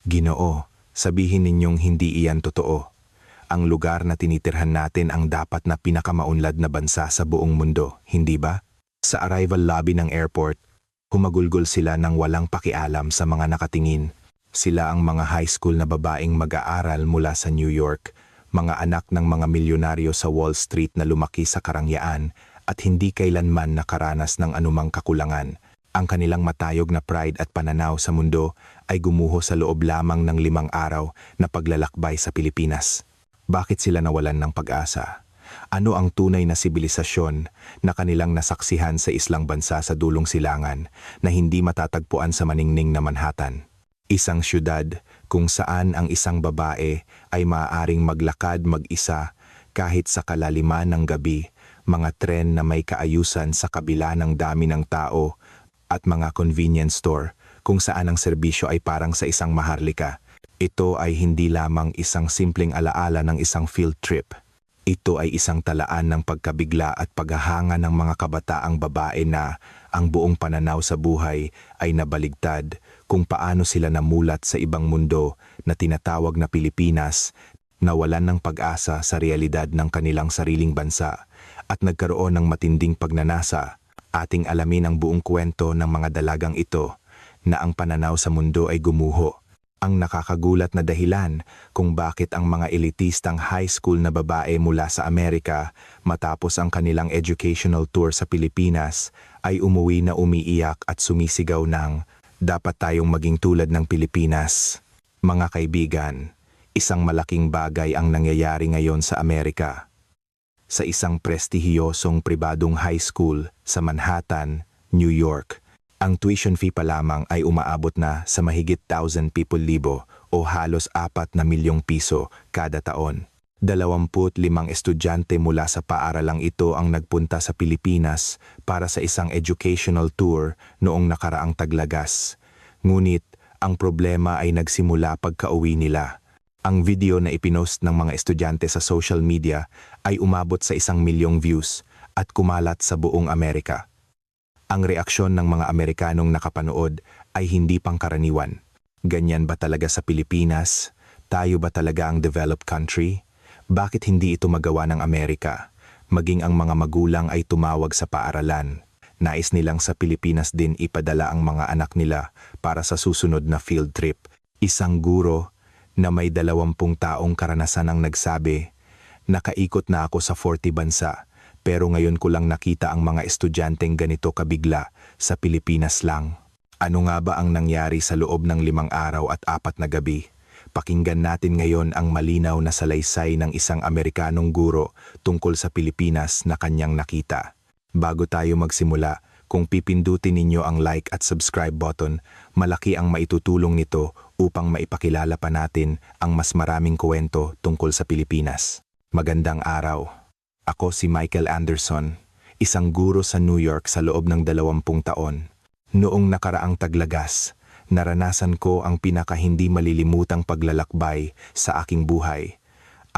Ginoo, sabihin ninyong hindi iyan totoo. Ang lugar na tinitirhan natin ang dapat na pinakamaunlad na bansa sa buong mundo, hindi ba? Sa arrival lobby ng airport, humagulgol sila ng walang pakialam sa mga nakatingin. Sila ang mga high school na babaeng mag-aaral mula sa New York, mga anak ng mga milyonaryo sa Wall Street na lumaki sa karangyaan at hindi kailanman nakaranas ng anumang kakulangan. Ang kanilang matayog na pride at pananaw sa mundo ay gumuho sa loob lamang ng 5 araw na paglalakbay sa Pilipinas. Bakit sila nawalan ng pag-asa? Ano ang tunay na sibilisasyon na kanilang nasaksihan sa islang bansa sa dulong silangan na hindi matatagpuan sa maningning na Manhattan? Isang syudad kung saan ang isang babae ay maaaring maglakad mag-isa kahit sa kalaliman ng gabi, mga tren na may kaayusan sa kabila ng dami ng tao, at mga convenience store kung saan ang serbisyo ay parang sa isang maharlika. Ito ay hindi lamang isang simpleng alaala ng isang field trip. Ito ay isang talaan ng pagkabigla at paghahanga ng mga kabataang babae na ang buong pananaw sa buhay ay nabaligtad kung paano sila namulat sa ibang mundo na tinatawag na Pilipinas, nawalan ng pag-asa sa realidad ng kanilang sariling bansa at nagkaroon ng matinding pagnanasa. Ating alamin ang buong kwento ng mga dalagang ito na ang pananaw sa mundo ay gumuho. Ang nakakagulat na dahilan kung bakit ang mga elitistang high school na babae mula sa Amerika matapos ang kanilang educational tour sa Pilipinas ay umuwi na umiiyak at sumisigaw ng, "Dapat tayong maging tulad ng Pilipinas." Mga kaibigan, isang malaking bagay ang nangyayari ngayon sa Amerika. Sa isang prestihiyosong pribadong high school sa Manhattan, New York, ang tuition fee pa lamang ay umaabot na sa mahigit 1,000,000 o halos 4 na milyong piso kada taon. 25 estudyante mula sa paaralang ito ang nagpunta sa Pilipinas para sa isang educational tour noong nakaraang taglagas. Ngunit ang problema ay nagsimula pagka-uwi nila. Ang video na ipinost ng mga estudyante sa social media ay umabot sa 1,000,000 views at kumalat sa buong Amerika. Ang reaksyon ng mga Amerikanong nakapanood ay hindi pangkaraniwan. Ganyan ba talaga sa Pilipinas? Tayo ba talaga ang developed country? Bakit hindi ito magawa ng Amerika? Maging ang mga magulang ay tumawag sa paaralan. Nais nilang sa Pilipinas din ipadala ang mga anak nila para sa susunod na field trip. Isang guro na may 20 taong karanasan ang nagsabi, "Nakaikot na ako sa 40 bansa, pero ngayon ko lang nakita ang mga estudyanteng ganito kabigla sa Pilipinas lang." Ano nga ba ang nangyari sa loob ng 5 araw at 4 na gabi? Pakinggan natin ngayon ang malinaw na salaysay ng isang Amerikanong guro tungkol sa Pilipinas na kanyang nakita. Bago tayo magsimula, kung pipindutin ninyo ang like at subscribe button, malaki ang maitutulong nito upang maipakilala pa natin ang mas maraming kwento tungkol sa Pilipinas. Magandang araw. Ako si Michael Anderson, isang guro sa New York sa loob ng 20 taon. Noong nakaraang taglagas, naranasan ko ang pinaka-hindi malilimutang paglalakbay sa aking buhay.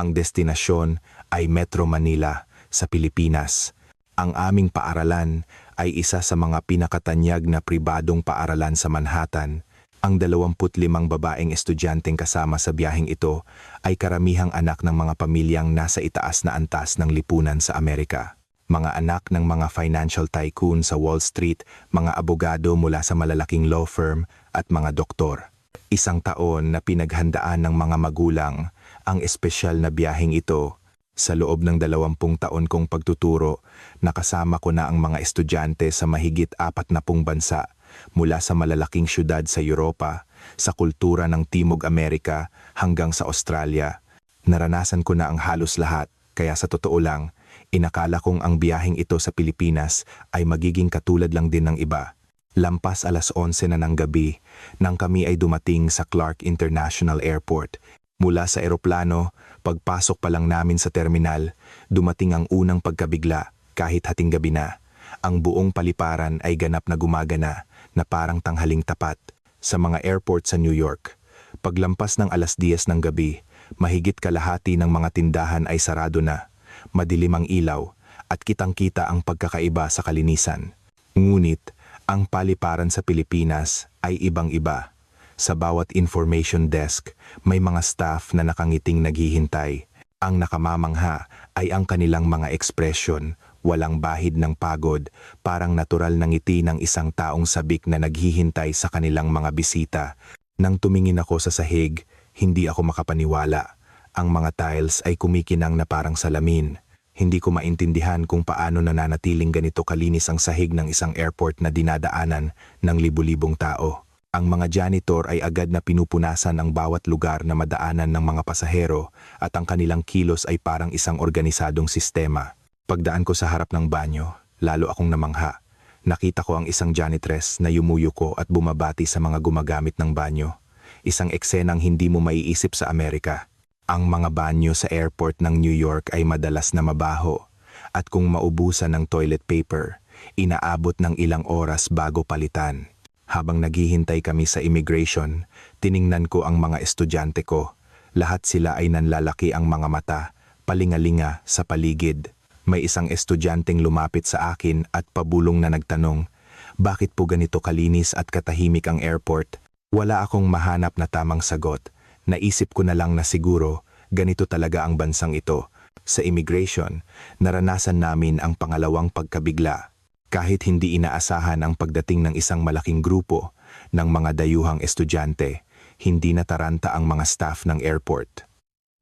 Ang destinasyon ay Metro Manila sa Pilipinas. Ang aming paaralan ay isa sa mga pinakatanyag na pribadong paaralan sa Manhattan. Ang 25 babaeng estudyanteng kasama sa biyaheng ito ay karamihang anak ng mga pamilyang nasa itaas na antas ng lipunan sa Amerika. Mga anak ng mga financial tycoon sa Wall Street, mga abogado mula sa malalaking law firm at mga doktor. Isang taon na pinaghandaan ng mga magulang ang espesyal na biyaheng ito. Sa loob ng 20 taon kong pagtuturo, nakasama ko na ang mga estudyante sa mahigit 40 bansa, mula sa malalaking syudad sa Europa, sa kultura ng Timog Amerika hanggang sa Australia. Naranasan ko na ang halos lahat, kaya sa totoo lang, inakala kong ang biyaheng ito sa Pilipinas ay magiging katulad lang din ng iba. Lampas 11:00 na ng gabi nang kami ay dumating sa Clark International Airport. Mula sa eroplano, pagpasok pa lang namin sa terminal, dumating ang unang pagkabigla kahit hating gabi na. Ang buong paliparan ay ganap na gumagana na parang tanghaling tapat sa mga airport sa New York. Paglampas ng 10:00 ng gabi, mahigit kalahati ng mga tindahan ay sarado na, madilim ang ilaw at kitang-kita ang pagkakaiba sa kalinisan. Ngunit, ang paliparan sa Pilipinas ay ibang-iba. Sa bawat information desk, may mga staff na nakangiting naghihintay. Ang nakamamangha ay ang kanilang mga ekspresyon, walang bahid ng pagod, parang natural na ngiti ng isang taong sabik na naghihintay sa kanilang mga bisita. Nang tumingin ako sa sahig, hindi ako makapaniwala. Ang mga tiles ay kumikinang na parang salamin. Hindi ko maintindihan kung paano nananatiling ganito kalinis ang sahig ng isang airport na dinadaanan ng libu-libong tao. Ang mga janitor ay agad na pinupunasan ang bawat lugar na madaanan ng mga pasahero at ang kanilang kilos ay parang isang organisadong sistema. Pagdaan ko sa harap ng banyo, lalo akong namangha. Nakita ko ang isang janitress na yumuyuko at bumabati sa mga gumagamit ng banyo. Isang eksenang hindi mo maiisip sa Amerika. Ang mga banyo sa airport ng New York ay madalas na mabaho at kung maubusan ng toilet paper, inaabot ng ilang oras bago palitan. Habang naghihintay kami sa immigration, tiningnan ko ang mga estudyante ko. Lahat sila ay nanlalaki ang mga mata, palingalinga sa paligid. May isang estudyanteng lumapit sa akin at pabulong na nagtanong, "Bakit po ganito kalinis at katahimik ang airport?" Wala akong mahanap na tamang sagot. Naisip ko na lang na siguro, ganito talaga ang bansang ito. Sa immigration, naranasan namin ang pangalawang pagkabigla. Kahit hindi inaasahan ang pagdating ng isang malaking grupo ng mga dayuhang estudyante, hindi nataranta ang mga staff ng airport.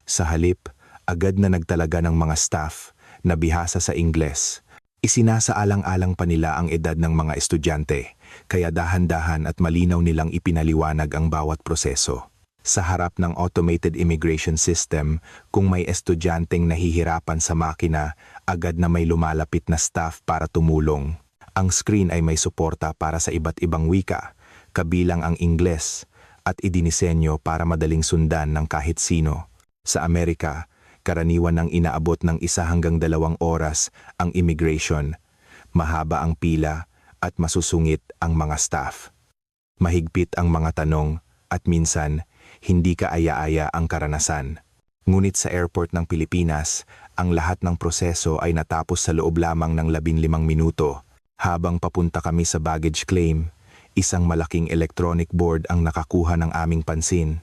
Sa halip, agad na nagtalaga ng mga staff na bihasa sa Ingles. Isinasaalang-alang pa nila ang edad ng mga estudyante, kaya dahan-dahan at malinaw nilang ipinaliwanag ang bawat proseso. Sa harap ng automated immigration system, kung may estudyanteng nahihirapan sa makina, agad na may lumalapit na staff para tumulong. Ang screen ay may suporta para sa iba't ibang wika, kabilang ang Ingles, at idinisenyo para madaling sundan ng kahit sino. Sa Amerika, karaniwan ang inaabot ng 1 hanggang 2 oras ang immigration. Mahaba ang pila at masusungit ang mga staff. Mahigpit ang mga tanong at minsan, hindi kaaya-aya ang karanasan. Ngunit sa airport ng Pilipinas, ang lahat ng proseso ay natapos sa loob lamang ng 15 minuto. Habang papunta kami sa baggage claim, isang malaking electronic board ang nakakuha ng aming pansin.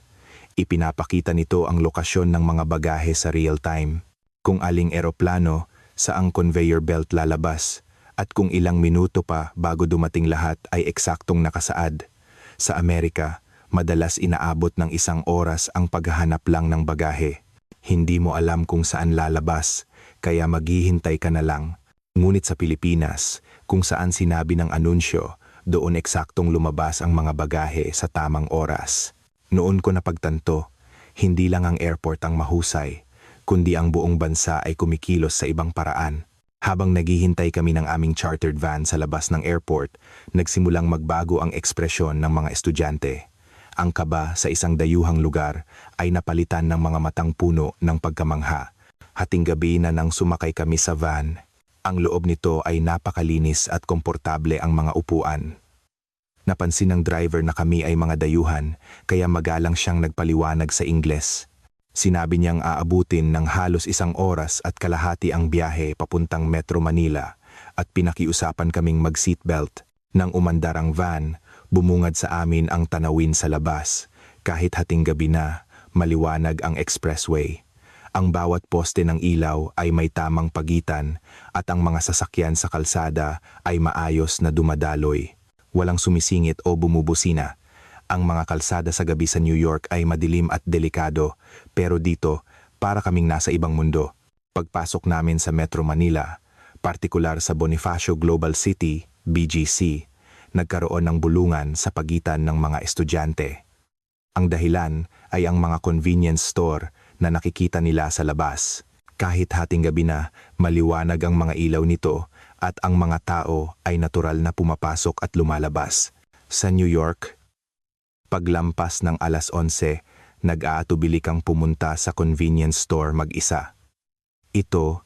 Ipinapakita nito ang lokasyon ng mga bagahe sa real time, kung aling eroplano, saang conveyor belt lalabas, at kung ilang minuto pa bago dumating lahat ay eksaktong nakasaad. Sa Amerika, madalas inaabot ng 1 oras ang paghahanap lang ng bagahe. Hindi mo alam kung saan lalabas, kaya maghihintay ka na lang. Ngunit sa Pilipinas, kung saan sinabi ng anunsyo, doon eksaktong lumabas ang mga bagahe sa tamang oras. Noon ko napagtanto, hindi lang ang airport ang mahusay, kundi ang buong bansa ay kumikilos sa ibang paraan. Habang naghihintay kami ng aming chartered van sa labas ng airport, nagsimulang magbago ang ekspresyon ng mga estudyante. Ang kaba sa isang dayuhang lugar ay napalitan ng mga matang puno ng pagkamangha. Hating gabi na nang sumakay kami sa van, ang loob nito ay napakalinis at komportable ang mga upuan. Napansin ng driver na kami ay mga dayuhan, kaya magalang siyang nagpaliwanag sa Ingles. Sinabi niyang aabutin ng halos 1 oras at kalahati ang biyahe papuntang Metro Manila at pinakiusapan kaming mag-seatbelt. Nang umandar ang van, bumungad sa amin ang tanawin sa labas. Kahit hating gabi na, maliwanag ang expressway. Ang bawat poste ng ilaw ay may tamang pagitan at ang mga sasakyan sa kalsada ay maayos na dumadaloy. Walang sumisingit o bumubusina. Ang mga kalsada sa gabi sa New York ay madilim at delikado, pero dito, para kaming nasa ibang mundo. Pagpasok namin sa Metro Manila, partikular sa Bonifacio Global City, BGC, nagkaroon ng bulungan sa pagitan ng mga estudyante. Ang dahilan ay ang mga convenience store na nakikita nila sa labas. Kahit hating gabi na, maliwanag ang mga ilaw nito at ang mga tao ay natural na pumapasok at lumalabas. Sa New York, paglampas ng alas 11, nag-aatubili kang pumunta sa convenience store mag-isa. Ito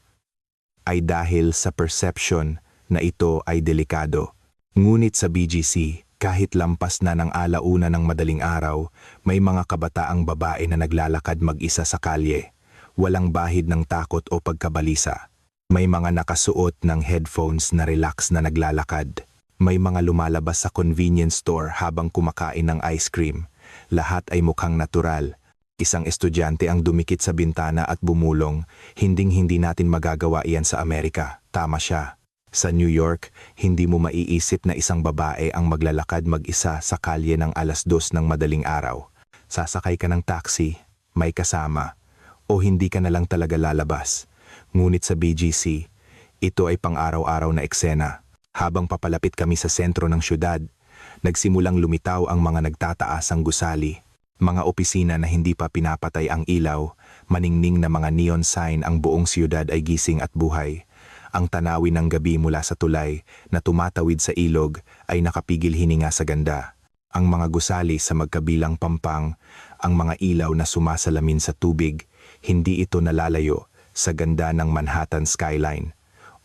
ay dahil sa perception na ito ay delikado. Ngunit sa BGC, kahit lampas na ng alauna ng madaling araw, may mga kabataang babae na naglalakad mag-isa sa kalye. Walang bahid ng takot o pagkabalisa. May mga nakasuot ng headphones na relax na naglalakad. May mga lumalabas sa convenience store habang kumakain ng ice cream. Lahat ay mukhang natural. Isang estudyante ang dumikit sa bintana at bumulong, hinding-hindi natin magagawa iyan sa Amerika. Tama siya. Sa New York, hindi mo maiisip na isang babae ang maglalakad mag-isa sa kalye ng 2:00 ng madaling araw. Sasakay ka ng taxi, may kasama, o hindi ka na lang talaga lalabas. Ngunit sa BGC, ito ay pang-araw-araw na eksena. Habang papalapit kami sa sentro ng syudad, nagsimulang lumitaw ang mga nagtataasang gusali. Mga opisina na hindi pa pinapatay ang ilaw, maningning na mga neon sign, ang buong siyudad ay gising at buhay. Ang tanawin ng gabi mula sa tulay na tumatawid sa ilog ay nakapigil hininga sa ganda. Ang mga gusali sa magkabilang pampang, ang mga ilaw na sumasalamin sa tubig, hindi ito nalalayo sa ganda ng Manhattan skyline.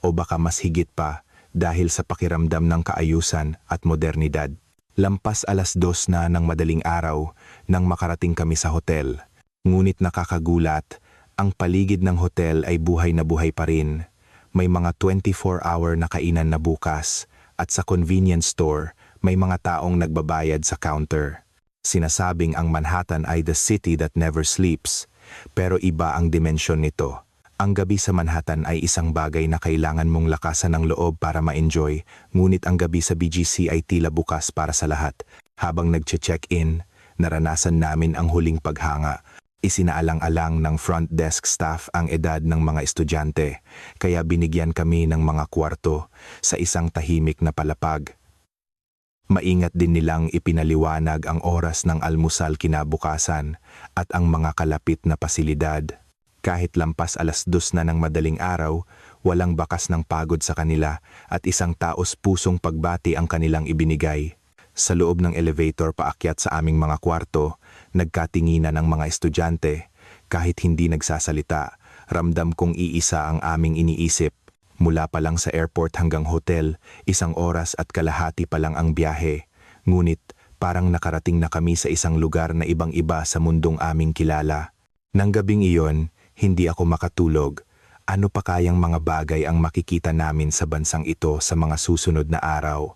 O baka mas higit pa dahil sa pakiramdam ng kaayusan at modernidad. Lampas 2:00 na ng madaling araw nang makarating kami sa hotel. Ngunit nakakagulat, ang paligid ng hotel ay buhay na buhay pa rin. May mga 24-hour na kainan na bukas at sa convenience store may mga taong nagbabayad sa counter. Sinasabing ang Manhattan ay the city that never sleeps, pero iba ang dimensyon nito. Ang gabi sa Manhattan ay isang bagay na kailangan mong lakasan ng loob para ma-enjoy, ngunit ang gabi sa BGC ay tila bukas para sa lahat. Habang nagche-check-in, naranasan namin ang huling paghanga. Isinaalang-alang ng front desk staff ang edad ng mga estudyante, kaya binigyan kami ng mga kwarto sa isang tahimik na palapag. Maingat din nilang ipinaliwanag ang oras ng almusal kinabukasan at ang mga kalapit na pasilidad. Kahit lampas 2:00 na ng madaling araw, walang bakas ng pagod sa kanila at isang taos-pusong pagbati ang kanilang ibinigay. Sa loob ng elevator paakyat sa aming mga kwarto, nagkatinginan ng mga estudyante. Kahit hindi nagsasalita, ramdam kong iisa ang aming iniisip. Mula pa lang sa airport hanggang hotel, 1 oras at kalahati pa lang ang biyahe. Ngunit parang nakarating na kami sa isang lugar na ibang-iba sa mundong aming kilala. Nang gabing iyon, hindi ako makatulog. Ano pa kayang mga bagay ang makikita namin sa bansang ito sa mga susunod na araw?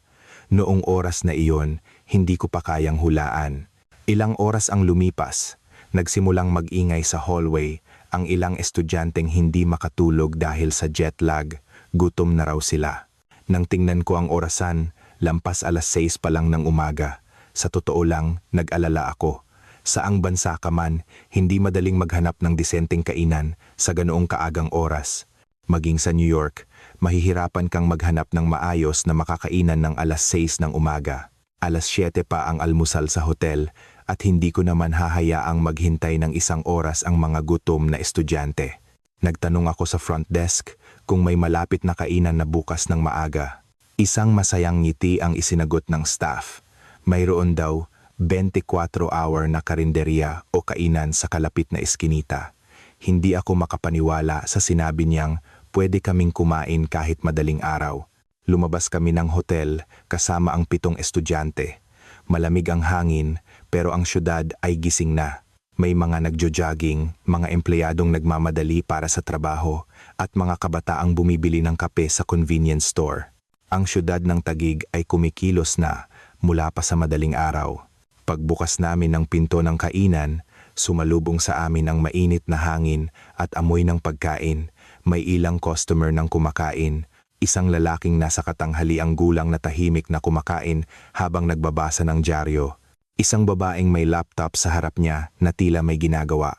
Noong oras na iyon, hindi ko pa kayang hulaan. Ilang oras ang lumipas. Nagsimulang mag-ingay sa hallway ang ilang estudyanteng hindi makatulog dahil sa jet lag. Gutom na raw sila. Nang tingnan ko ang orasan, lampas 6:00 pa lang ng umaga. Sa totoo lang, nag-alala ako. Saang bansa ka man, hindi madaling maghanap ng disenteng kainan sa ganoong kaagang oras. Maging sa New York, mahihirapan kang maghanap ng maayos na makakainan ng 6:00 ng umaga. 7:00 pa ang almusal sa hotel at hindi ko naman hahayaang maghintay ng 1 oras ang mga gutom na estudyante. Nagtanong ako sa front desk kung may malapit na kainan na bukas ng maaga. Isang masayang ngiti ang isinagot ng staff. Mayroon daw 24-hour na karinderya o kainan sa kalapit na eskinita. Hindi ako makapaniwala sa sinabi niyang pwede kaming kumain kahit madaling araw. Lumabas kami ng hotel kasama ang 7 estudyante. Malamig ang hangin pero ang syudad ay gising na. May mga nagjo-jogging, mga empleyadong nagmamadali para sa trabaho at mga kabataang bumibili ng kape sa convenience store. Ang syudad ng Taguig ay kumikilos na mula pa sa madaling araw. Pagbukas namin ng pinto ng kainan, sumalubong sa amin ang mainit na hangin at amoy ng pagkain. May ilang customer ng kumakain. Isang lalaking nasa katanghaliang gulang na tahimik na kumakain habang nagbabasa ng dyaryo. Isang babaeng may laptop sa harap niya na tila may ginagawa.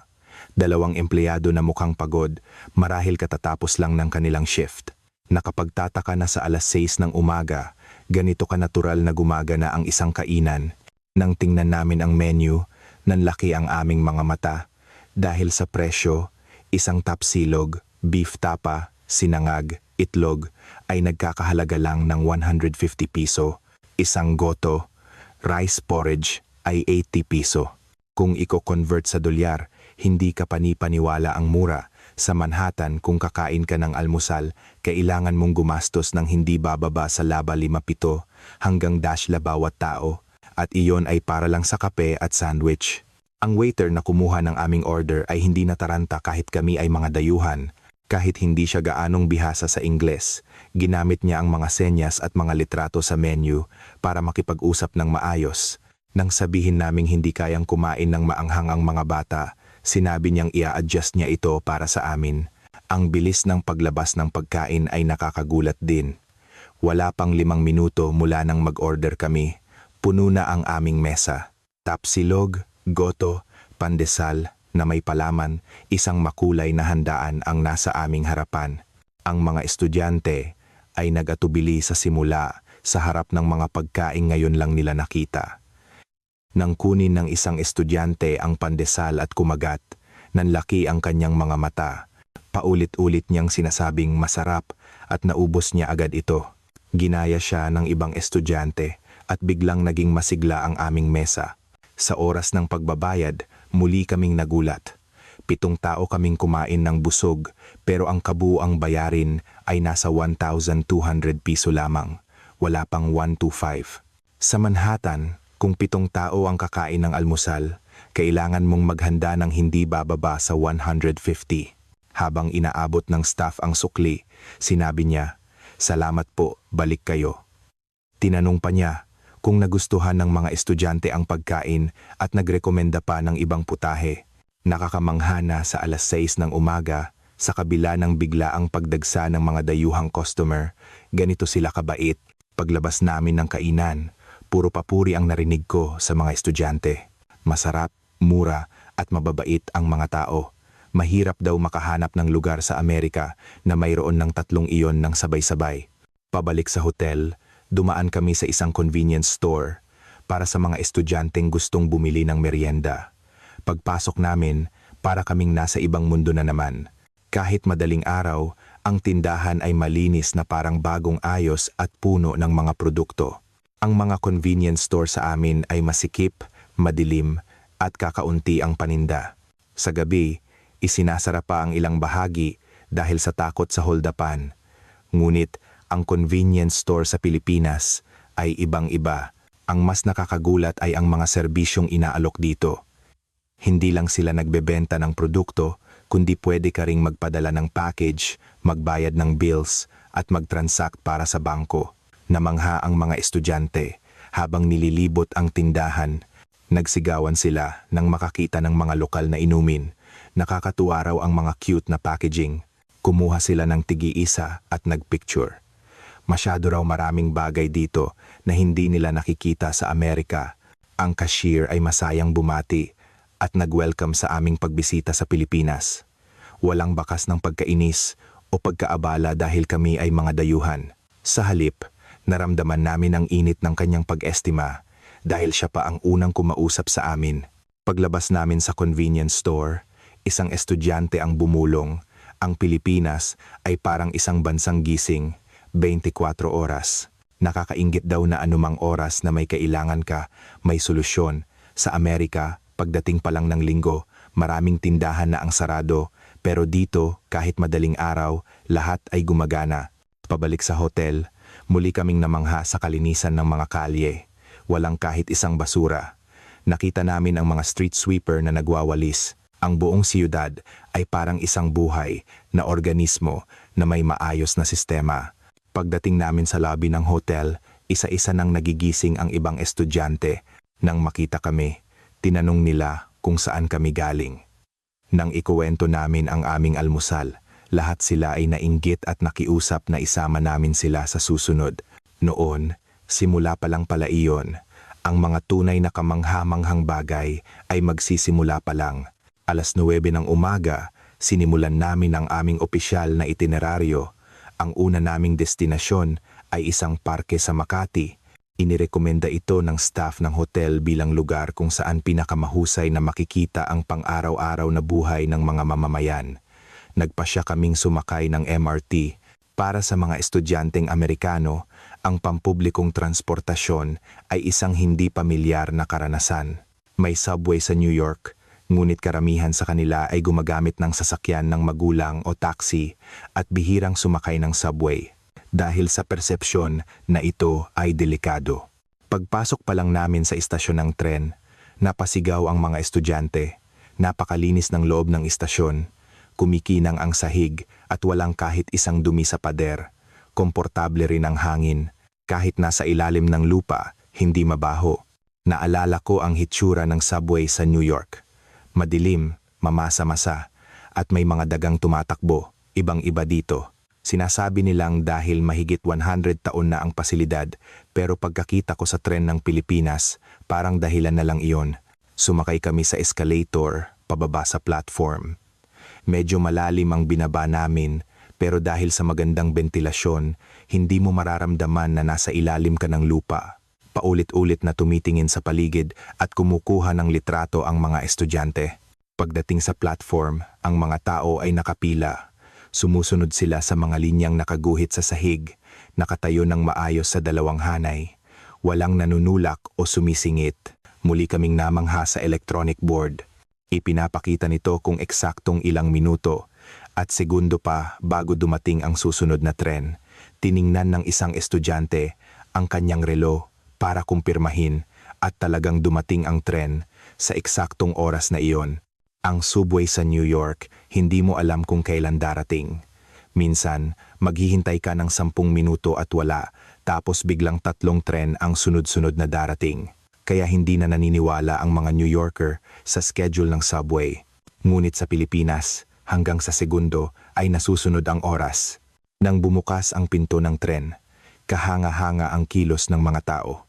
2 empleyado na mukhang pagod, marahil katatapos lang ng kanilang shift. Nakapagtataka na sa 6:00 ng umaga, ganito kanatural na gumagana ang isang kainan. Nang tingnan namin ang menu, nanlaki ang aming mga mata. Dahil sa presyo, isang tapsilog, beef tapa, sinangag, itlog ay nagkakahalaga lang ng 150 piso. Isang goto, rice porridge ay 80 piso. Kung i-convert sa dolyar, hindi ka panipaniwala ang mura. Sa Manhattan, kung kakain ka ng almusal, kailangan mong gumastos ng hindi bababa sa $5.57 hanggang $1 bawat tao. At iyon ay para lang sa kape at sandwich. Ang waiter na kumuha ng aming order ay hindi nataranta kahit kami ay mga dayuhan. Kahit hindi siya gaanong bihasa sa Ingles, ginamit niya ang mga senyas at mga litrato sa menu para makipag-usap ng maayos. Nang sabihin naming hindi kayang kumain ng maanghang ang mga bata, sinabi niyang ia-adjust niya ito para sa amin. Ang bilis ng paglabas ng pagkain ay nakakagulat din. Wala pang 5 minuto mula nang mag-order kami, puno na ang aming mesa. Tapsilog, goto, pandesal na may palaman, isang makulay na handaan ang nasa aming harapan. Ang mga estudyante ay nag-atubili sa simula sa harap ng mga pagkain ngayon lang nila nakita. Nang kunin ng isang estudyante ang pandesal at kumagat, nanlaki ang kanyang mga mata. Paulit-ulit niyang sinasabing masarap at naubos niya agad ito. Ginaya siya ng ibang estudyante at biglang naging masigla ang aming mesa. Sa oras ng pagbabayad, muli kaming nagulat. 7 tao kaming kumain ng busog pero ang kabuuang bayarin ay nasa 1,200 piso lamang. Wala pang 125. Sa Manhattan, kung 7 tao ang kakain ng almusal, kailangan mong maghanda ng hindi bababa sa 150. Habang inaabot ng staff ang sukli, sinabi niya, "Salamat po, balik kayo." Tinanong pa niya kung nagustuhan ng mga estudyante ang pagkain at nagrekomenda pa ng ibang putahe. Nakakamangha na sa 6:00 ng umaga, sa kabila ng biglaang pagdagsa ng mga dayuhang customer, ganito sila kabait. Paglabas namin ng kainan, puro papuri ang narinig ko sa mga estudyante. Masarap, mura at mababait ang mga tao. Mahirap daw makahanap ng lugar sa Amerika na mayroon ng 3 iyon ng sabay-sabay. Pabalik sa hotel, dumaan kami sa isang convenience store para sa mga estudyanteng gustong bumili ng merienda. Pagpasok namin, para kaming nasa ibang mundo na naman. Kahit madaling araw, ang tindahan ay malinis na parang bagong ayos at puno ng mga produkto. Ang mga convenience store sa amin ay masikip, madilim at kakaunti ang paninda. Sa gabi, isinasara pa ang ilang bahagi dahil sa takot sa holdapan. Ngunit ang convenience store sa Pilipinas ay ibang-iba. Ang mas nakakagulat ay ang mga serbisyong inaalok dito. Hindi lang sila nagbebenta ng produkto, kundi pwede ka ring magpadala ng package, magbayad ng bills, at mag-transact para sa bangko. Namangha ang mga estudyante habang nililibot ang tindahan. Nagsigawan sila nang makakita ng mga lokal na inumin. Nakakatuwa raw ang mga cute na packaging. Kumuha sila ng tigi-isa at nagpicture. Masyado raw maraming bagay dito na hindi nila nakikita sa Amerika. Ang cashier ay masayang bumati at nag-welcome sa aming pagbisita sa Pilipinas. Walang bakas ng pagkainis o pagkaabala dahil kami ay mga dayuhan. Sa halip, naramdaman namin ang init ng kanyang pag-estima dahil siya pa ang unang kumausap sa amin. Paglabas namin sa convenience store, isang estudyante ang bumulong. Ang Pilipinas ay parang isang bansang gising, 24 oras. Nakakainggit daw na anumang oras na may kailangan ka, may solusyon. Sa Amerika, pagdating pa lang ng linggo, maraming tindahan na ang sarado, pero dito, kahit madaling araw, lahat ay gumagana. Pabalik sa hotel, muli kaming namangha sa kalinisan ng mga kalye. Walang kahit isang basura. Nakita namin ang mga street sweeper na nagwawalis. Ang buong siyudad ay parang isang buhay na organismo na may maayos na sistema. Pagdating namin sa lobby ng hotel, isa-isa nang nagigising ang ibang estudyante. Nang makita kami, tinanong nila kung saan kami galing. Nang ikuwento namin ang aming almusal, lahat sila ay nainggit at nakiusap na isama namin sila sa susunod. Noon, simula pa lang pala iyon. Ang mga tunay na kamangha-manghang bagay ay magsisimula pa lang. 9:00 ng umaga, sinimulan namin ang aming opisyal na itineraryo. Ang una naming destinasyon ay isang parke sa Makati. Inirekomenda ito ng staff ng hotel bilang lugar kung saan pinakamahusay na makikita ang pang-araw-araw na buhay ng mga mamamayan. Nagpasya kaming sumakay ng MRT. Para sa mga estudyanteng Amerikano, ang pampublikong transportasyon ay isang hindi pamilyar na karanasan. May subway sa New York, ngunit karamihan sa kanila ay gumagamit ng sasakyan ng magulang o taxi at bihirang sumakay ng subway dahil sa persepsyon na ito ay delikado. Pagpasok pa lang namin sa istasyon ng tren, napasigaw ang mga estudyante. Napakalinis ng loob ng istasyon, kumikinang ang sahig at walang kahit isang dumi sa pader. Komportable rin ang hangin, kahit nasa ilalim ng lupa, hindi mabaho. Naalala ko ang hitsura ng subway sa New York. Madilim, mamasa-masa, at may mga dagang tumatakbo, ibang-iba dito. Sinasabi nilang dahil mahigit 100 taon na ang pasilidad, pero pagkakita ko sa tren ng Pilipinas, parang dahilan na lang iyon. Sumakay kami sa escalator, pababa sa platform. Medyo malalim ang binaba namin, pero dahil sa magandang ventilasyon, hindi mo mararamdaman na nasa ilalim ka ng lupa. Paulit-ulit na tumitingin sa paligid at kumukuha ng litrato ang mga estudyante. Pagdating sa platform, ang mga tao ay nakapila. Sumusunod sila sa mga linyang nakaguhit sa sahig, nakatayo ng maayos sa dalawang hanay. Walang nanunulak o sumisingit. Muli kaming namangha sa electronic board. Ipinapakita nito kung eksaktong ilang minuto at segundo pa bago dumating ang susunod na tren. Tiningnan ng isang estudyante ang kanyang relo para kumpirmahin at talagang dumating ang tren sa eksaktong oras na iyon. Ang subway sa New York, hindi mo alam kung kailan darating. Minsan, maghihintay ka ng 10 minuto at wala, tapos biglang 3 tren ang sunod-sunod na darating. Kaya hindi na naniniwala ang mga New Yorker sa schedule ng subway. Ngunit sa Pilipinas, hanggang sa segundo ay nasusunod ang oras. Nang bumukas ang pinto ng tren, kahanga-hanga ang kilos ng mga tao.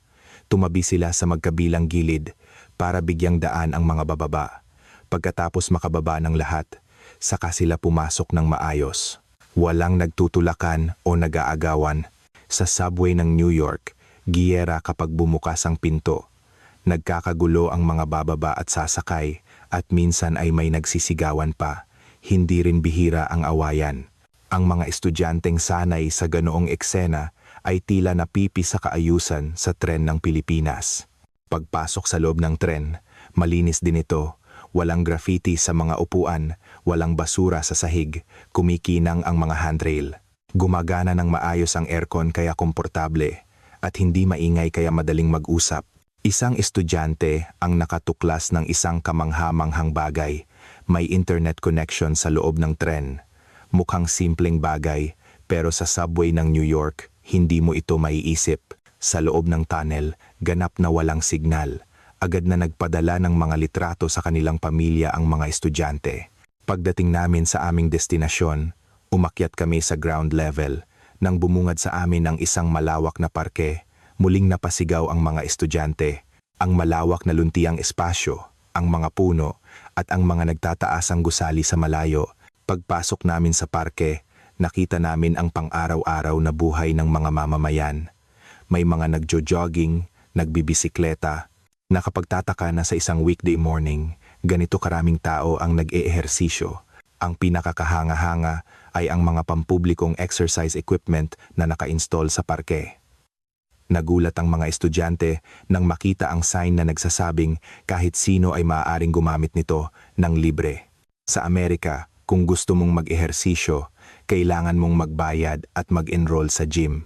Tumabi sila sa magkabilang gilid para bigyang daan ang mga bababa. Pagkatapos makababa ng lahat, saka sila pumasok ng maayos. Walang nagtutulakan o nag-aagawan. Sa subway ng New York, giyera kapag bumukas ang pinto. Nagkakagulo ang mga bababa at sasakay at minsan ay may nagsisigawan pa. Hindi rin bihira ang awayan. Ang mga estudyanteng sanay sa ganoong eksena ay tila napipi sa kaayusan sa tren ng Pilipinas. Pagpasok sa loob ng tren, malinis din ito. Walang graffiti sa mga upuan, walang basura sa sahig, kumikinang ang mga handrail. Gumagana ng maayos ang aircon kaya komportable, at hindi maingay kaya madaling mag-usap. Isang estudyante ang nakatuklas ng isang kamangha-manghang bagay. May internet connection sa loob ng tren. Mukhang simpleng bagay, pero sa subway ng New York, hindi mo ito maiisip. Sa loob ng tunnel, ganap na walang signal. Agad na nagpadala ng mga litrato sa kanilang pamilya ang mga estudyante. Pagdating namin sa aming destinasyon, umakyat kami sa ground level. Nang bumungad sa amin ang isang malawak na parke, muling napasigaw ang mga estudyante. Ang malawak na luntiang espasyo, ang mga puno, at ang mga nagtataasang gusali sa malayo. Pagpasok namin sa parke, nakita namin ang pang-araw-araw na buhay ng mga mamamayan. May mga nagjo-jogging, nagbibisikleta. Nakapagtataka na sa isang weekday morning, ganito karaming tao ang nag-eehersisyo. Ang pinakakahanga-hanga ay ang mga pampublikong exercise equipment na naka-install sa parke. Nagulat ang mga estudyante nang makita ang sign na nagsasabing kahit sino ay maaaring gumamit nito ng libre. Sa Amerika, kung gusto mong mag-ehersisyo, kailangan mong magbayad at mag-enroll sa gym.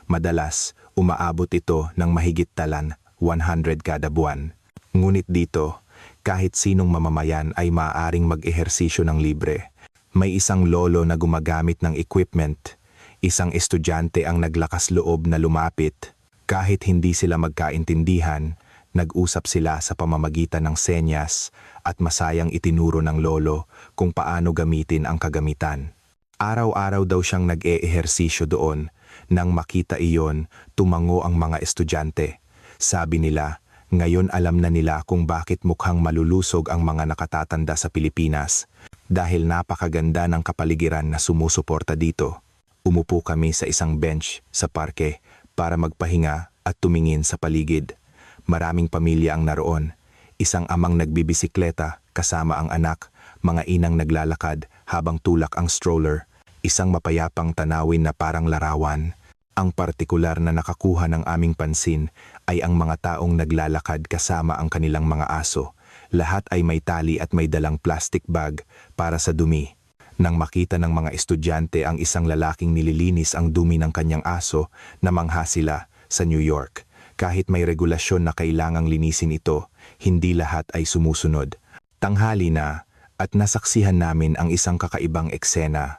Madalas, umaabot ito ng mahigit talan 100 kada buwan. Ngunit dito, kahit sinong mamamayan ay maaaring mag-ehersisyo ng libre. May isang lolo na gumagamit ng equipment. Isang estudyante ang naglakas loob na lumapit. Kahit hindi sila magkaintindihan, nag-usap sila sa pamamagitan ng senyas at masayang itinuro ng lolo kung paano gamitin ang kagamitan. Araw-araw daw siyang nag-eehersisyo doon. Nang makita iyon, tumango ang mga estudyante. Sabi nila, ngayon alam na nila kung bakit mukhang malulusog ang mga nakatatanda sa Pilipinas. Dahil napakaganda ng kapaligiran na sumusuporta dito. Umupo kami sa isang bench sa parke para magpahinga at tumingin sa paligid. Maraming pamilya ang naroon. Isang amang nagbibisikleta kasama ang anak, mga inang naglalakad habang tulak ang stroller. Isang mapayapang tanawin na parang larawan. Ang partikular na nakakuha ng aming pansin ay ang mga taong naglalakad kasama ang kanilang mga aso. Lahat ay may tali at may dalang plastic bag para sa dumi. Nang makita ng mga estudyante ang isang lalaking nililinis ang dumi ng kanyang aso, namangha sila sa New York. Kahit may regulasyon na kailangang linisin ito, hindi lahat ay sumusunod. Tanghali na at nasaksihan namin ang isang kakaibang eksena.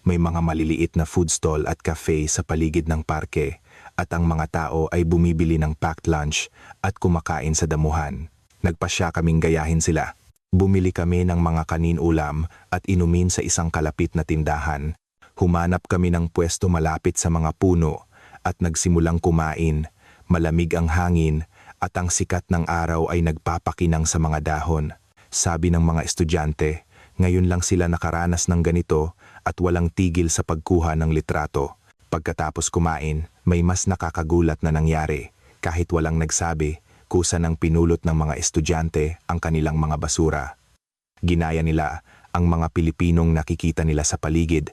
May mga maliliit na food stall at cafe sa paligid ng parke at ang mga tao ay bumibili ng packed lunch at kumakain sa damuhan. Nagpasya kaming gayahin sila. Bumili kami ng mga kanin-ulam at inumin sa isang kalapit na tindahan. Humanap kami ng pwesto malapit sa mga puno at nagsimulang kumain. Malamig ang hangin at ang sikat ng araw ay nagpapakinang sa mga dahon. Sabi ng mga estudyante, ngayon lang sila nakaranas ng ganito at walang tigil sa pagkuha ng litrato. Pagkatapos kumain, may mas nakakagulat na nangyari. Kahit walang nagsabi, kusa ng pinulot ng mga estudyante ang kanilang mga basura. Ginaya nila ang mga Pilipinong nakikita nila sa paligid.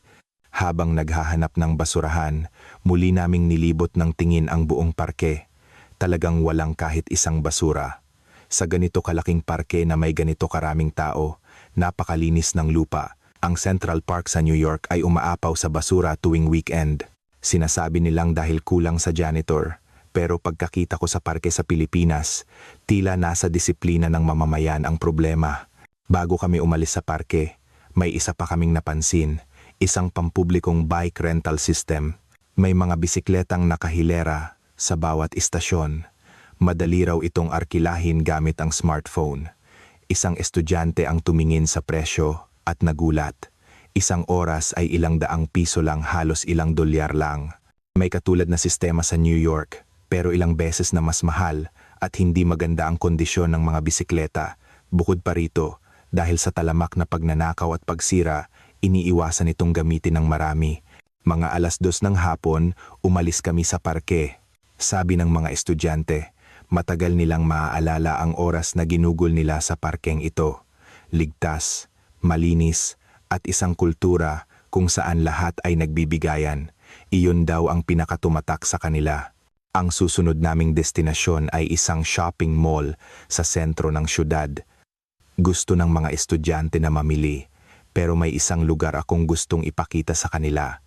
Habang naghahanap ng basurahan, muli naming nilibot ng tingin ang buong parke. Talagang walang kahit isang basura. Sa ganito kalaking parke na may ganito karaming tao, napakalinis ng lupa. Ang Central Park sa New York ay umaapaw sa basura tuwing weekend. Sinasabi nilang dahil kulang sa janitor. Pero pagkakita ko sa parke sa Pilipinas, tila nasa disiplina ng mamamayan ang problema. Bago kami umalis sa parke, may isa pa kaming napansin. Isang pampublikong bike rental system. May mga bisikletang nakahilera sa bawat istasyon. Madali raw itong arkilahin gamit ang smartphone. Isang estudyante ang tumingin sa presyo at nagulat. Isang oras ay ilang daang piso lang, halos ilang dolyar lang. May katulad na sistema sa New York, pero ilang beses na mas mahal at hindi maganda ang kondisyon ng mga bisikleta. Bukod pa rito, dahil sa talamak na pagnanakaw at pagsira, iniiwasan itong gamitin ng marami. Mga 2:00 ng hapon, umalis kami sa parke. Sabi ng mga estudyante, matagal nilang maaalala ang oras na ginugol nila sa parkeng ito. Ligtas, malinis, at isang kultura kung saan lahat ay nagbibigayan. Iyon daw ang pinakatumatak sa kanila. Ang susunod naming destinasyon ay isang shopping mall sa sentro ng syudad. Gusto ng mga estudyante na mamili. Pero may isang lugar akong gustong ipakita sa kanila.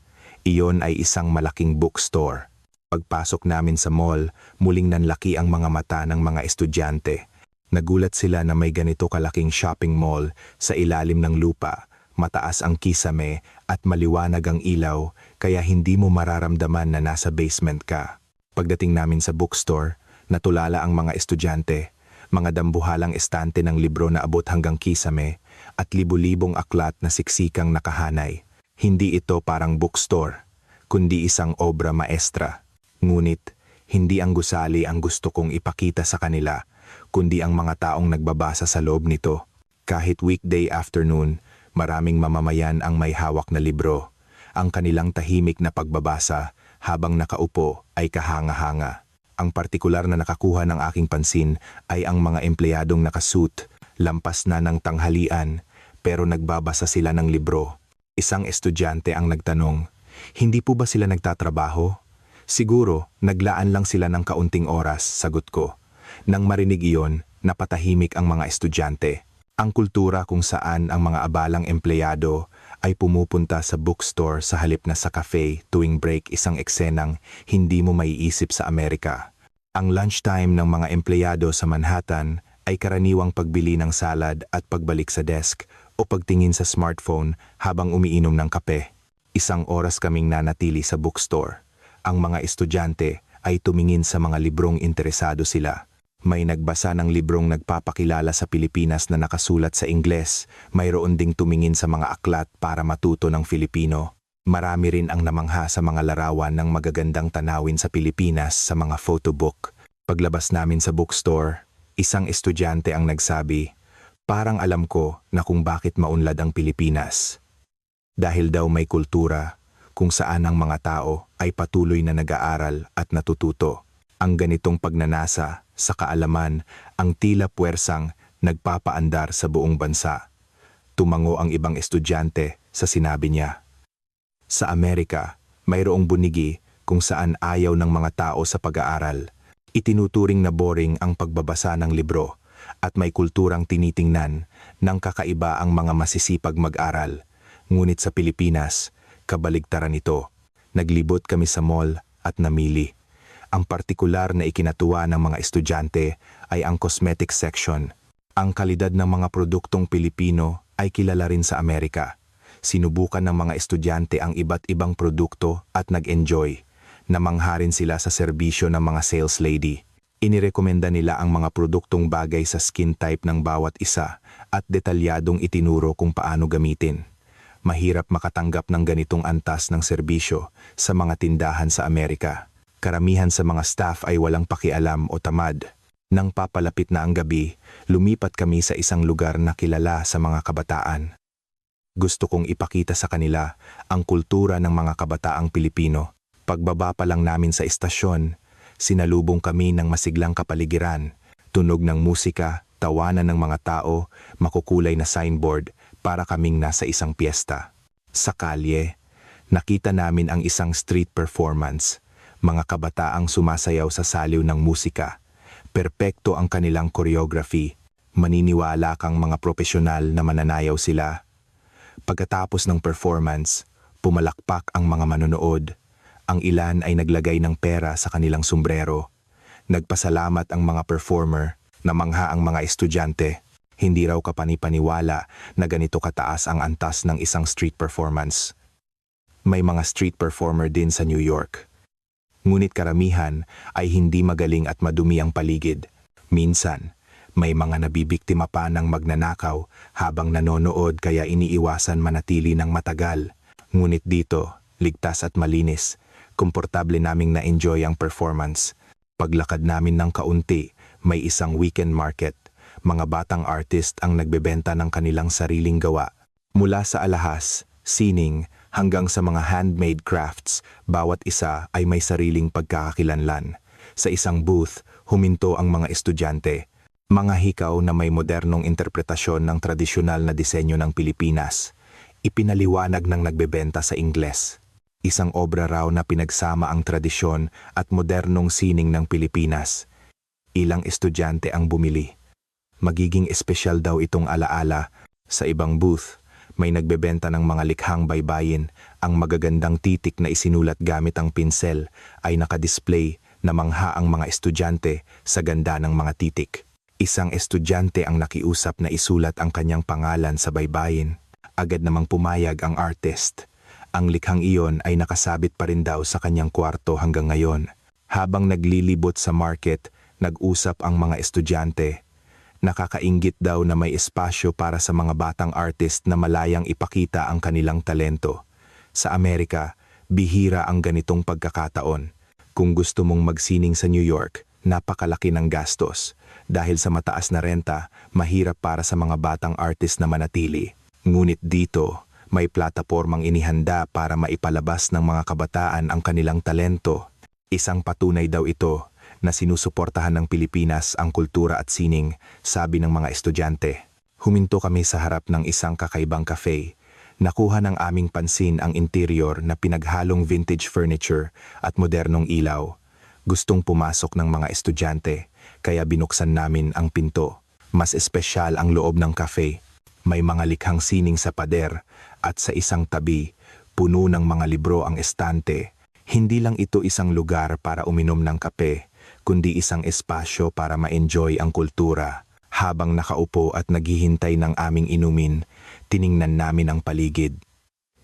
Iyon ay isang malaking bookstore. Pagpasok namin sa mall, muling nanlaki ang mga mata ng mga estudyante. Nagulat sila na may ganito kalaking shopping mall sa ilalim ng lupa. Mataas ang kisame at maliwanag ang ilaw, kaya hindi mo mararamdaman na nasa basement ka. Pagdating namin sa bookstore, natulala ang mga estudyante. Mga dambuhalang estante ng libro na abot hanggang kisame at libu-libong aklat na siksikang nakahanay. Hindi ito parang bookstore, kundi isang obra maestra. Ngunit, hindi ang gusali ang gusto kong ipakita sa kanila, kundi ang mga taong nagbabasa sa loob nito. Kahit weekday afternoon, maraming mamamayan ang may hawak na libro. Ang kanilang tahimik na pagbabasa habang nakaupo ay kahanga-hanga. Ang partikular na nakakuha ng aking pansin ay ang mga empleyadong nakasuit, lampas na ng tanghalian, pero nagbabasa sila ng libro. Isang estudyante ang nagtanong, hindi po ba sila nagtatrabaho? Siguro, naglaan lang sila ng kaunting oras, sagot ko. Nang marinig iyon, napatahimik ang mga estudyante. Ang kultura kung saan ang mga abalang empleyado ay pumupunta sa bookstore sa halip na sa cafe tuwing break, isang eksenang hindi mo maiisip sa Amerika. Ang lunchtime ng mga empleyado sa Manhattan ay karaniwang pagbili ng salad at pagbalik sa desk o pagtingin sa smartphone habang umiinom ng kape. Isang oras kaming nanatili sa bookstore. Ang mga estudyante ay tumingin sa mga librong interesado sila. May nagbasa ng librong nagpapakilala sa Pilipinas na nakasulat sa Ingles. Mayroon ding tumingin sa mga aklat para matuto ng Filipino. Marami rin ang namangha sa mga larawan ng magagandang tanawin sa Pilipinas sa mga photobook. Paglabas namin sa bookstore, isang estudyante ang nagsabi, parang alam ko na kung bakit maunlad ang Pilipinas. Dahil daw may kultura kung saan ang mga tao ay patuloy na nag-aaral at natututo. Ang ganitong pagnanasa sa kaalaman ang tila puwersang nagpapaandar sa buong bansa. Tumango ang ibang estudyante sa sinabi niya. Sa Amerika, mayroong bunigi kung saan ayaw ng mga tao sa pag-aaral. Itinuturing na boring ang pagbabasa ng libro at may kulturang tinitingnan ng kakaiba ang mga masisipag mag-aral. Ngunit sa Pilipinas, kabaligtaran ito. Naglibot kami sa mall at namili. Ang partikular na ikinatuwa ng mga estudyante ay ang cosmetic section. Ang kalidad ng mga produktong Pilipino ay kilala rin sa Amerika. Sinubukan ng mga estudyante ang iba't ibang produkto at nag-enjoy. Namangha rin sila sa serbisyo ng mga sales lady. Inirekomenda nila ang mga produktong bagay sa skin type ng bawat isa at detalyadong itinuro kung paano gamitin. Mahirap makatanggap ng ganitong antas ng serbisyo sa mga tindahan sa Amerika. Karamihan sa mga staff ay walang pakialam o tamad. Nang papalapit na ang gabi, lumipat kami sa isang lugar na kilala sa mga kabataan. Gusto kong ipakita sa kanila ang kultura ng mga kabataang Pilipino. Pagbaba pa lang namin sa istasyon, sinalubong kami ng masiglang kapaligiran, tunog ng musika, tawanan ng mga tao, makukulay na signboard para kaming nasa isang piyesta. Sa kalye, nakita namin ang isang street performance, mga kabataang sumasayaw sa saliw ng musika. Perpekto ang kanilang choreography, maniniwala kang mga profesional na mananayaw sila. Pagkatapos ng performance, pumalakpak ang mga manonood. Ang ilan ay naglagay ng pera sa kanilang sombrero. Nagpasalamat ang mga performer, namangha ang mga estudyante. Hindi raw kapanipaniwala na ganito kataas ang antas ng isang street performance. May mga street performer din sa New York. Ngunit karamihan ay hindi magaling at madumi ang paligid. Minsan, may mga nabibiktima pa ng magnanakaw habang nanonood kaya iniiwasan manatili ng matagal. Ngunit dito, ligtas at malinis. Komportable naming na-enjoy ang performance. Paglakad namin ng kaunti, may isang weekend market. Mga batang artist ang nagbebenta ng kanilang sariling gawa. Mula sa alahas, sining, hanggang sa mga handmade crafts, bawat isa ay may sariling pagkakakilanlan. Sa isang booth, huminto ang mga estudyante. Mga hikaw na may modernong interpretasyon ng tradisyonal na disenyo ng Pilipinas. Ipinaliwanag ng nagbebenta sa Ingles. Isang obra raw na pinagsama ang tradisyon at modernong sining ng Pilipinas. Ilang estudyante ang bumili. Magiging espesyal daw itong alaala. Sa ibang booth, may nagbebenta ng mga likhang baybayin. Ang magagandang titik na isinulat gamit ang pinsel ay nakadisplay na mangha ang mga estudyante sa ganda ng mga titik. Isang estudyante ang nakiusap na isulat ang kanyang pangalan sa baybayin. Agad namang pumayag ang artist. Ang likhang iyon ay nakasabit pa rin daw sa kanyang kwarto hanggang ngayon. Habang naglilibot sa market, nag-usap ang mga estudyante. Nakakainggit daw na may espasyo para sa mga batang artist na malayang ipakita ang kanilang talento. Sa Amerika, bihira ang ganitong pagkakataon. Kung gusto mong magsining sa New York, napakalaki ng gastos. Dahil sa mataas na renta, mahirap para sa mga batang artist na manatili. Ngunit dito, may platapormang inihanda para maipalabas ng mga kabataan ang kanilang talento. Isang patunay daw ito na sinusuportahan ng Pilipinas ang kultura at sining, sabi ng mga estudyante. Huminto kami sa harap ng isang kakaibang cafe. Nakuha ng aming pansin ang interior na pinaghalong vintage furniture at modernong ilaw. Gustong pumasok ng mga estudyante, kaya binuksan namin ang pinto. Mas espesyal ang loob ng cafe. May mga likhang sining sa pader at sa isang tabi, puno ng mga libro ang estante. Hindi lang ito isang lugar para uminom ng kape, kundi isang espasyo para ma-enjoy ang kultura. Habang nakaupo at naghihintay ng aming inumin, tiningnan namin ang paligid.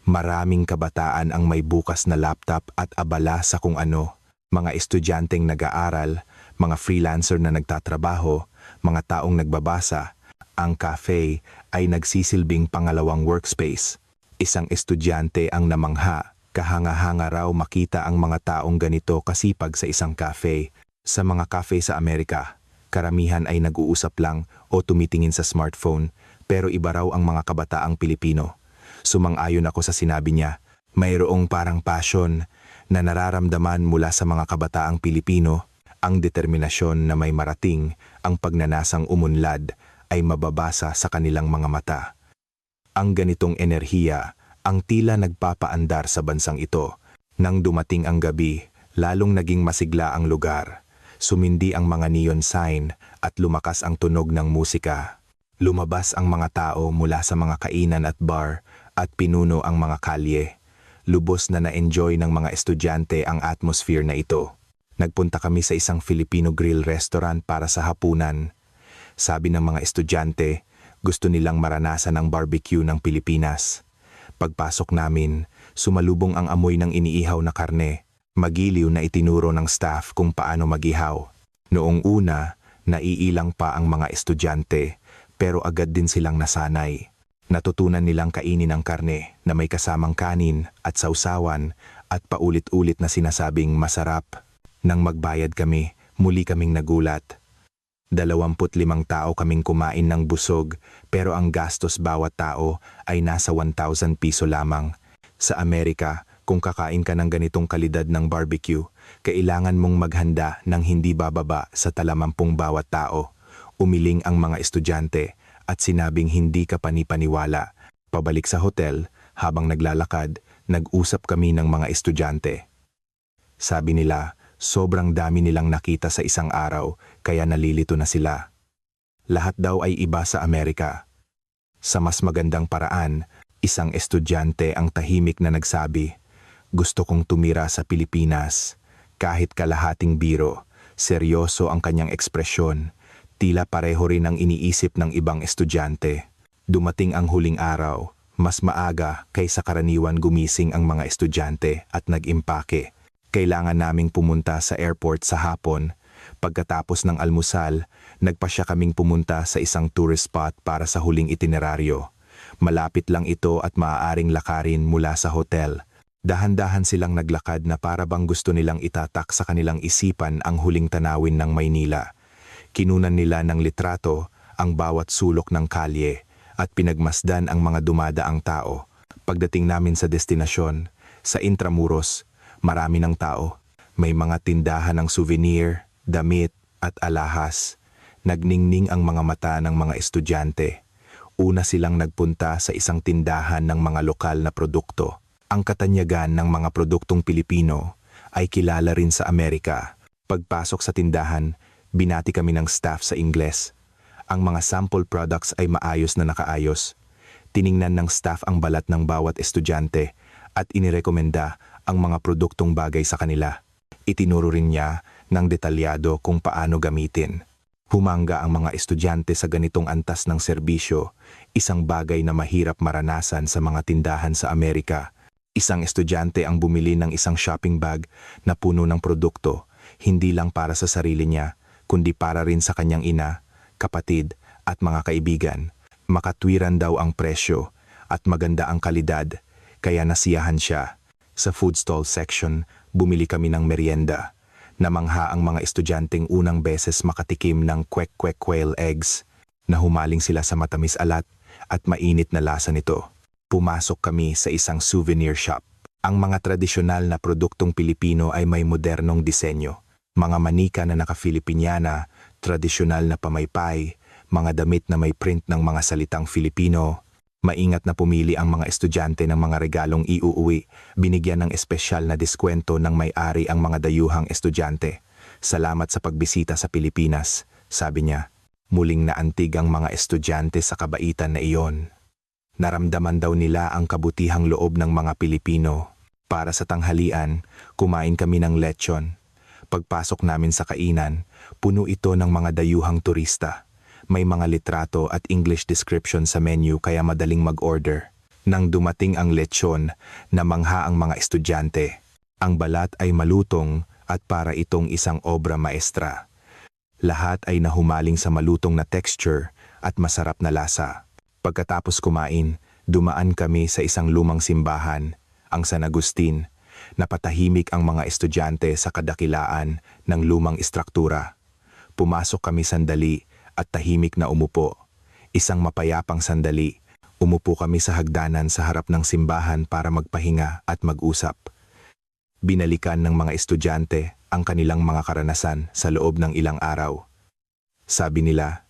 Maraming kabataan ang may bukas na laptop at abala sa kung ano. Mga estudyanteng nag-aaral, mga freelancer na nagtatrabaho, mga taong nagbabasa. Ang cafe ay nagsisilbing pangalawang workspace. Isang estudyante ang namangha, kahanga-hanga raw makita ang mga taong ganito kasipag sa isang cafe. Sa mga cafe sa Amerika, karamihan ay nag-uusap lang o tumitingin sa smartphone, pero iba raw ang mga kabataang Pilipino. Sumang-ayon ako sa sinabi niya, mayroong parang passion na nararamdaman mula sa mga kabataang Pilipino, ang determinasyon na may marating, ang pagnanasang umunlad, ay mababasa sa kanilang mga mata. Ang ganitong enerhiya ang tila nagpapaandar sa bansang ito. Nang dumating ang gabi, lalong naging masigla ang lugar. Sumindi ang mga neon sign at lumakas ang tunog ng musika. Lumabas ang mga tao mula sa mga kainan at bar at pinuno ang mga kalye. Lubos na na-enjoy ng mga estudyante ang atmosphere na ito. Nagpunta kami sa isang Filipino grill restaurant para sa hapunan. Sabi ng mga estudyante, gusto nilang maranasan ang barbecue ng Pilipinas. Pagpasok namin, sumalubong ang amoy ng iniihaw na karne, Magiliw na itinuro ng staff kung paano magihaw. Noong una, naiilang pa ang mga estudyante, pero agad din silang nasanay. Natutunan nilang kainin ang karne na may kasamang kanin at sausawan at paulit-ulit na sinasabing masarap. Nang magbayad kami, muli kaming nagulat. 25 tao kaming kumain ng busog, pero ang gastos bawat tao ay nasa 1,000 piso lamang. Sa Amerika, kung kakain ka ng ganitong kalidad ng barbecue, kailangan mong maghanda ng hindi bababa sa 30 bawat tao. Umiling ang mga estudyante at sinabing hindi ka panipaniwala. Pabalik sa hotel, habang naglalakad, nag-usap kami ng mga estudyante. Sabi nila, sobrang dami nilang nakita sa isang araw, kaya nalilito na sila. Lahat daw ay iba sa Amerika. Sa mas magandang paraan, isang estudyante ang tahimik na nagsabi, "Gusto kong tumira sa Pilipinas." Kahit kalahating biro, seryoso ang kanyang ekspresyon. Tila pareho rin ang iniisip ng ibang estudyante. Dumating ang huling araw, mas maaga kaysa karaniwan gumising ang mga estudyante at nag-impake. Kailangan naming pumunta sa airport sa hapon. Pagkatapos ng almusal, nagpasya kaming pumunta sa isang tourist spot para sa huling itineraryo. Malapit lang ito at maaaring lakarin mula sa hotel. Dahan-dahan silang naglakad na para bang gusto nilang itatak sa kanilang isipan ang huling tanawin ng Maynila. Kinunan nila ng litrato ang bawat sulok ng kalye at pinagmasdan ang mga dumadaang tao. Pagdating namin sa destinasyon, sa Intramuros, marami ng tao. May mga tindahan ng souvenir, damit at alahas. Nagningning ang mga mata ng mga estudyante. Una silang nagpunta sa isang tindahan ng mga lokal na produkto. Ang katanyagan ng mga produktong Pilipino ay kilala rin sa Amerika. Pagpasok sa tindahan, binati kami ng staff sa Ingles. Ang mga sample products ay maayos na nakaayos. Tiningnan ng staff ang balat ng bawat estudyante at inirekomenda ang mga produktong bagay sa kanila. Itinuro rin niya ng detalyado kung paano gamitin. Humanga ang mga estudyante sa ganitong antas ng serbisyo, isang bagay na mahirap maranasan sa mga tindahan sa Amerika. Isang estudyante ang bumili ng isang shopping bag na puno ng produkto, hindi lang para sa sarili niya, kundi para rin sa kanyang ina, kapatid at mga kaibigan. Makatwiran daw ang presyo at maganda ang kalidad, kaya nasiyahan siya. Sa food stall section, bumili kami ng merienda. Namangha ang mga estudyanteng unang beses makatikim ng kwek-kwek quail eggs. Nahumaling sila sa matamis alat at mainit na lasa nito. Pumasok kami sa isang souvenir shop. Ang mga tradisyonal na produktong Pilipino ay may modernong disenyo. Mga manika na naka-Filipinyana, tradisyonal na pamaypay, mga damit na may print ng mga salitang Filipino. Maingat na pumili ang mga estudyante ng mga regalong iuuwi. Binigyan ng espesyal na diskwento ng may-ari ang mga dayuhang estudyante. "Salamat sa pagbisita sa Pilipinas," sabi niya. Muling naantig ang mga estudyante sa kabaitan na iyon. Naramdaman daw nila ang kabutihang loob ng mga Pilipino. Para sa tanghalian, kumain kami ng lechon. Pagpasok namin sa kainan, puno ito ng mga dayuhang turista. May mga litrato at English description sa menu kaya madaling mag-order. Nang dumating ang lechon, namangha ang mga estudyante. Ang balat ay malutong at para itong isang obra maestra. Lahat ay nahumaling sa malutong na texture at masarap na lasa. Pagkatapos kumain, dumaan kami sa isang lumang simbahan, ang San Agustin. Napatahimik ang mga estudyante sa kadakilaan ng lumang istruktura. Pumasok kami sandali at tahimik na umupo. Isang mapayapang sandali, umupo kami sa hagdanan sa harap ng simbahan para magpahinga at mag-usap. Binalikan ng mga estudyante ang kanilang mga karanasan sa loob ng ilang araw. Sabi nila,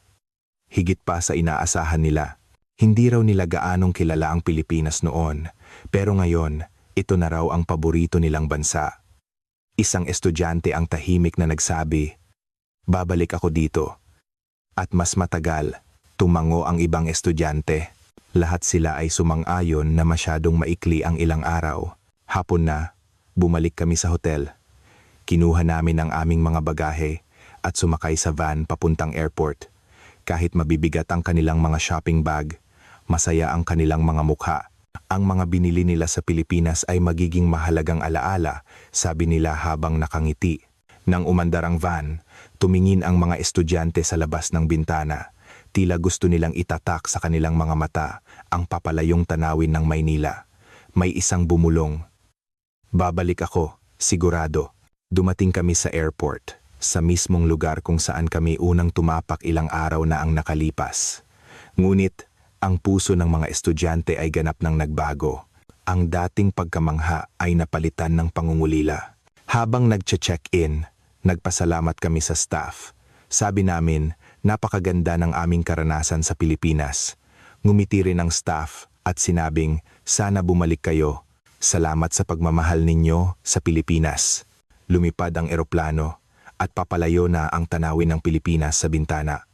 higit pa sa inaasahan nila. Hindi raw nila gaanong kilala ang Pilipinas noon, pero ngayon, ito na raw ang paborito nilang bansa. Isang estudyante ang tahimik na nagsabi, "Babalik ako dito." At mas matagal, tumango ang ibang estudyante. Lahat sila ay sumang-ayon na masyadong maikli ang ilang araw. Hapon na, bumalik kami sa hotel. Kinuha namin ang aming mga bagahe at sumakay sa van papuntang airport. Kahit mabibigat ang kanilang mga shopping bag, masaya ang kanilang mga mukha. Ang mga binili nila sa Pilipinas ay magiging mahalagang alaala, sabi nila habang nakangiti. Nang umandar ang van, tumingin ang mga estudyante sa labas ng bintana. Tila gusto nilang itatak sa kanilang mga mata ang papalayong tanawin ng Maynila. May isang bumulong. Babalik ako, sigurado. Dumating kami sa airport, sa mismong lugar kung saan kami unang tumapak ilang araw na ang nakalipas. Ngunit, ang puso ng mga estudyante ay ganap ng nagbago. Ang dating pagkamangha ay napalitan ng pangungulila. Habang nagche-check-in, nagpasalamat kami sa staff. Sabi namin, napakaganda ng aming karanasan sa Pilipinas. Ngumiti rin ang staff at sinabing, sana bumalik kayo. Salamat sa pagmamahal ninyo sa Pilipinas. Lumipad ang eroplano at papalayo na ang tanawin ng Pilipinas sa bintana.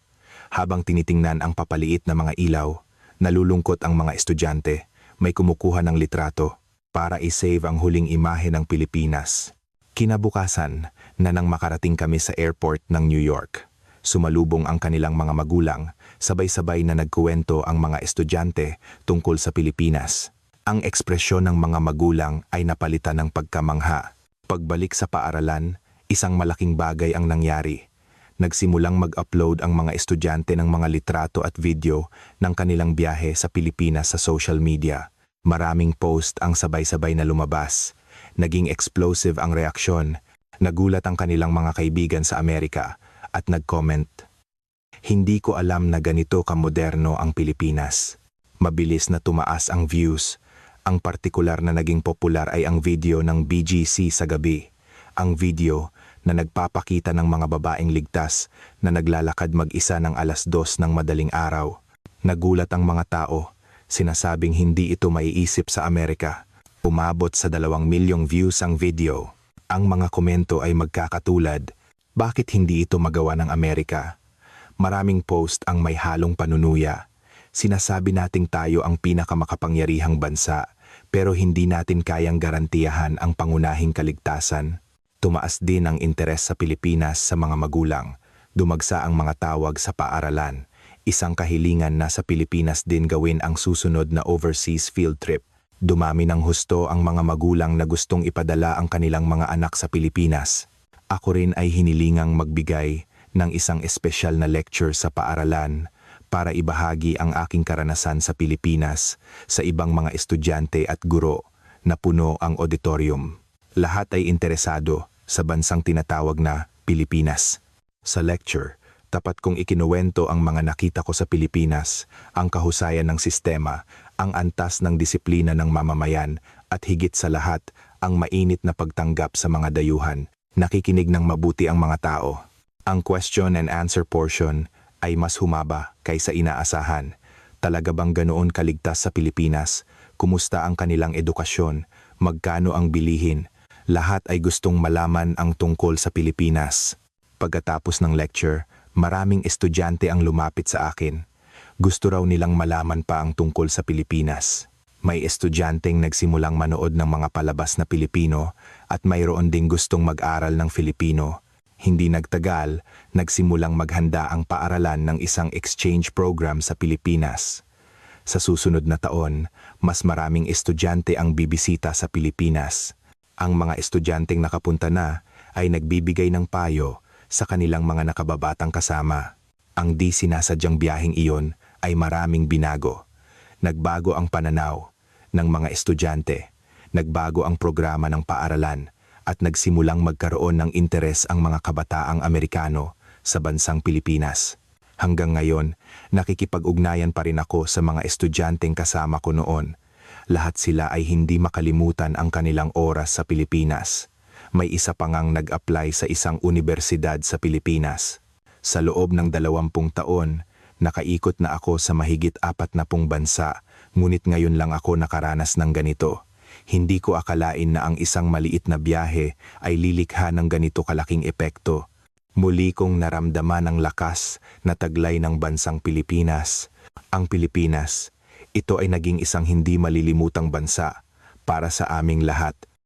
Habang tinitingnan ang papaliit na mga ilaw, nalulungkot ang mga estudyante, may kumukuha ng litrato para i-save ang huling imahe ng Pilipinas. Kinabukasan na nang makarating kami sa airport ng New York, sumalubong ang kanilang mga magulang, sabay-sabay na nagkuwento ang mga estudyante tungkol sa Pilipinas. Ang ekspresyon ng mga magulang ay napalitan ng pagkamangha. Pagbalik sa paaralan, isang malaking bagay ang nangyari. Nagsimulang mag-upload ang mga estudyante ng mga litrato at video ng kanilang biyahe sa Pilipinas sa social media. Maraming post ang sabay-sabay na lumabas. Naging explosive ang reaksyon. Nagulat ang kanilang mga kaibigan sa Amerika at nag-comment. Hindi ko alam na ganito kamoderno ang Pilipinas. Mabilis na tumaas ang views. Ang partikular na naging popular ay ang video ng BGC sa gabi. Ang video na nagpapakita ng mga babaeng ligtas na naglalakad mag-isa ng 2:00 ng madaling araw. Nagulat ang mga tao, sinasabing hindi ito maiisip sa Amerika. Umabot sa 2 milyong views ang video. Ang mga komento ay magkakatulad, bakit hindi ito magawa ng Amerika? Maraming post ang may halong panunuya. Sinasabi nating tayo ang pinakamakapangyarihang bansa, pero hindi natin kayang garantiyahan ang pangunahing kaligtasan. Tumaas din ang interes sa Pilipinas sa mga magulang. Dumagsa ang mga tawag sa paaralan. Isang kahilingan na sa Pilipinas din gawin ang susunod na overseas field trip. Dumami ng husto ang mga magulang na gustong ipadala ang kanilang mga anak sa Pilipinas. Ako rin ay hinilingang magbigay ng isang espesyal na lecture sa paaralan para ibahagi ang aking karanasan sa Pilipinas sa ibang mga estudyante at guro na puno ang auditorium. Lahat ay interesado sa bansang tinatawag na Pilipinas. Sa lecture, tapat kong ikinuwento ang mga nakita ko sa Pilipinas, ang kahusayan ng sistema, ang antas ng disiplina ng mamamayan, at higit sa lahat, ang mainit na pagtanggap sa mga dayuhan. Nakikinig ng mabuti ang mga tao. Ang question and answer portion ay mas humaba kaysa inaasahan. Talaga bang ganoon kaligtas sa Pilipinas? Kumusta ang kanilang edukasyon? Magkano ang bilihin? Lahat ay gustong malaman ang tungkol sa Pilipinas. Pagkatapos ng lecture, maraming estudyante ang lumapit sa akin. Gusto raw nilang malaman pa ang tungkol sa Pilipinas. May estudyanteng nagsimulang manood ng mga palabas na Pilipino at mayroon ding gustong mag-aral ng Filipino. Hindi nagtagal, nagsimulang maghanda ang paaralan ng isang exchange program sa Pilipinas. Sa susunod na taon, mas maraming estudyante ang bibisita sa Pilipinas. Ang mga estudyanteng nakapunta na ay nagbibigay ng payo sa kanilang mga nakababatang kasama. Ang di sinasadyang biyaheng iyon ay maraming binago. Nagbago ang pananaw ng mga estudyante, nagbago ang programa ng paaralan, at nagsimulang magkaroon ng interes ang mga kabataang Amerikano sa bansang Pilipinas. Hanggang ngayon, nakikipag-ugnayan pa rin ako sa mga estudyanteng kasama ko noon. Lahat sila ay hindi makalimutan ang kanilang oras sa Pilipinas. May isa pa ngang nag-apply sa isang universidad sa Pilipinas. Sa loob ng 20 taon, nakaikot na ako sa mahigit 40 bansa, ngunit ngayon lang ako nakaranas ng ganito. Hindi ko akalain na ang isang maliit na biyahe ay lilikha ng ganito kalaking epekto. Muli kong naramdaman ang lakas na taglay ng bansang Pilipinas. Ang Pilipinas, ito ay naging isang hindi malilimutang bansa para sa aming lahat.